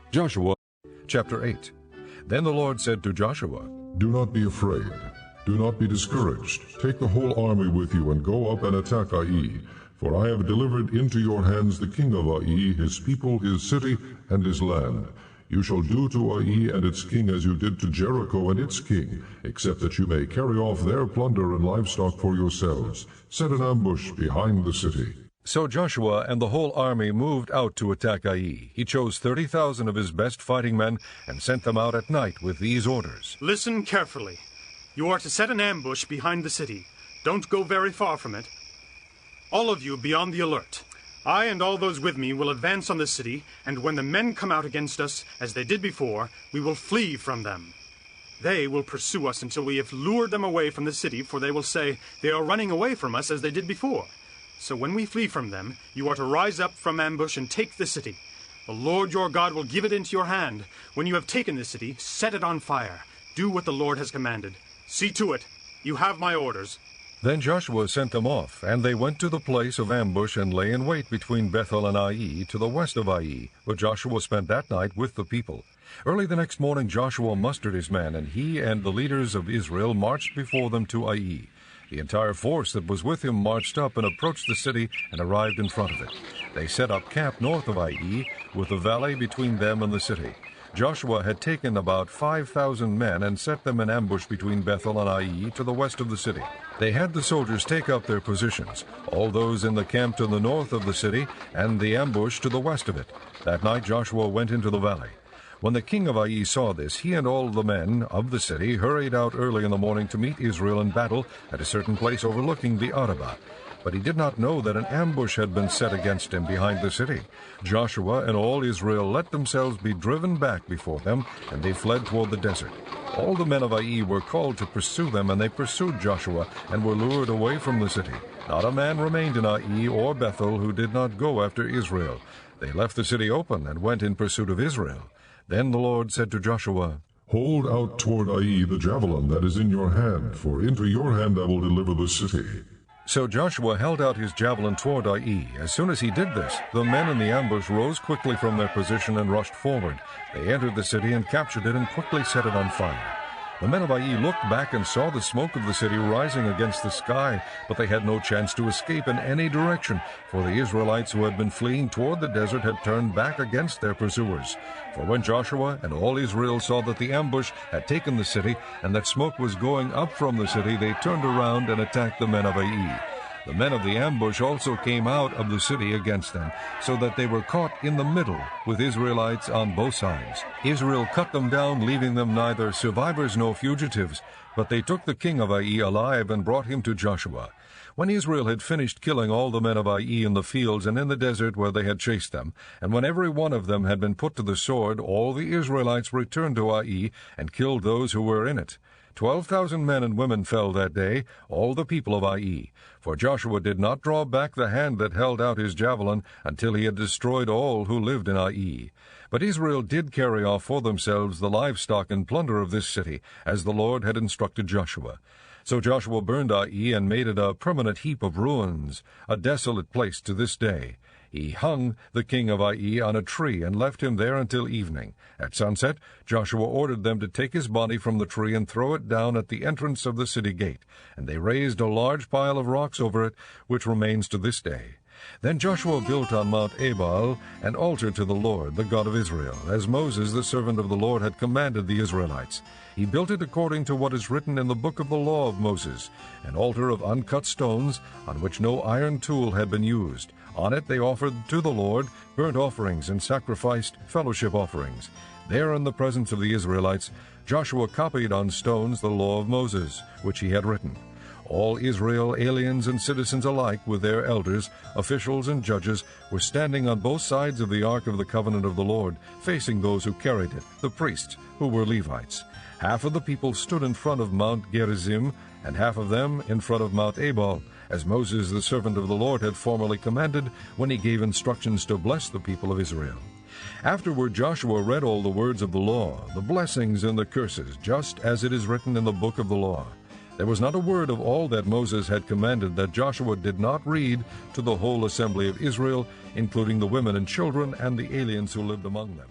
Joshua chapter 8. Then the Lord said to Joshua, Do not be afraid. Do not be discouraged. Take the whole army with you and go up and attack Ai. For I have delivered into your hands the king of Ai, his people, his city, and his land. You shall do to Ai and its king as you did to Jericho and its king, except that you may carry off their plunder and livestock for yourselves. Set an ambush behind the city. So Joshua and the whole army moved out to attack Ai. He chose 30,000 of his best fighting men and sent them out at night with these orders. Listen carefully. You are to set an ambush behind the city. Don't go very far from it. All of you be on the alert. I and all those with me will advance on the city, and when the men come out against us, as they did before, we will flee from them. They will pursue us until we have lured them away from the city, for they will say, They are running away from us as they did before. So when we flee from them, you are to rise up from ambush and take the city. The Lord your God will give it into your hand. When you have taken the city, set it on fire. Do what the Lord has commanded. See to it. You have my orders. Then Joshua sent them off, and they went to the place of ambush and lay in wait between Bethel and Ai, to the west of Ai, where Joshua spent that night with the people. Early the next morning Joshua mustered his men, and he and the leaders of Israel marched before them to Ai. The entire force that was with him marched up and approached the city and arrived in front of it. They set up camp north of Ai, with the valley between them and the city. Joshua had taken about 5,000 men and set them in ambush between Bethel and Ai to the west of the city. They had the soldiers take up their positions, all those in the camp to the north of the city, and the ambush to the west of it. That night Joshua went into the valley. When the king of Ai saw this, he and all the men of the city hurried out early in the morning to meet Israel in battle at a certain place overlooking the Arabah. But he did not know that an ambush had been set against him behind the city. Joshua and all Israel let themselves be driven back before them, and they fled toward the desert. All the men of Ai were called to pursue them, and they pursued Joshua and were lured away from the city. Not a man remained in Ai or Bethel who did not go after Israel. They left the city open and went in pursuit of Israel. Then the Lord said to Joshua, Hold out toward Ai the javelin that is in your hand, for into your hand I will deliver the city. So Joshua held out his javelin toward Ai. As soon as he did this, the men in the ambush rose quickly from their position and rushed forward. They entered the city and captured it and quickly set it on fire. The men of Ai looked back and saw the smoke of the city rising against the sky, but they had no chance to escape in any direction, for the Israelites who had been fleeing toward the desert had turned back against their pursuers. For when Joshua and all Israel saw that the ambush had taken the city, and that smoke was going up from the city, they turned around and attacked the men of Ai. The men of the ambush also came out of the city against them, so that they were caught in the middle with Israelites on both sides. Israel cut them down, leaving them neither survivors nor fugitives, but they took the king of Ai alive and brought him to Joshua. When Israel had finished killing all the men of Ai in the fields and in the desert where they had chased them, and when every one of them had been put to the sword, all the Israelites returned to Ai and killed those who were in it. 12,000 men and women fell that day, all the people of Ai. For Joshua did not draw back the hand that held out his javelin until he had destroyed all who lived in Ai. But Israel did carry off for themselves the livestock and plunder of this city, as the Lord had instructed Joshua. So Joshua burned Ai and made it a permanent heap of ruins, a desolate place to this day. He hung the king of Ai on a tree and left him there until evening. At sunset, Joshua ordered them to take his body from the tree and throw it down at the entrance of the city gate. And they raised a large pile of rocks over it, which remains to this day. Then Joshua built on Mount Ebal an altar to the Lord, the God of Israel, as Moses, the servant of the Lord, had commanded the Israelites. He built it according to what is written in the book of the law of Moses, an altar of uncut stones, on which no iron tool had been used. On it they offered to the Lord burnt offerings and sacrificed fellowship offerings. There in the presence of the Israelites, Joshua copied on stones the law of Moses, which he had written. All Israel, aliens and citizens alike, with their elders, officials, and judges, were standing on both sides of the Ark of the Covenant of the Lord, facing those who carried it, the priests, who were Levites. Half of the people stood in front of Mount Gerizim, and half of them in front of Mount Ebal, as Moses, the servant of the Lord, had formerly commanded when he gave instructions to bless the people of Israel. Afterward Joshua read all the words of the law, the blessings and the curses, just as it is written in the book of the law. There was not a word of all that Moses had commanded that Joshua did not read to the whole assembly of Israel, including the women and children and the aliens who lived among them.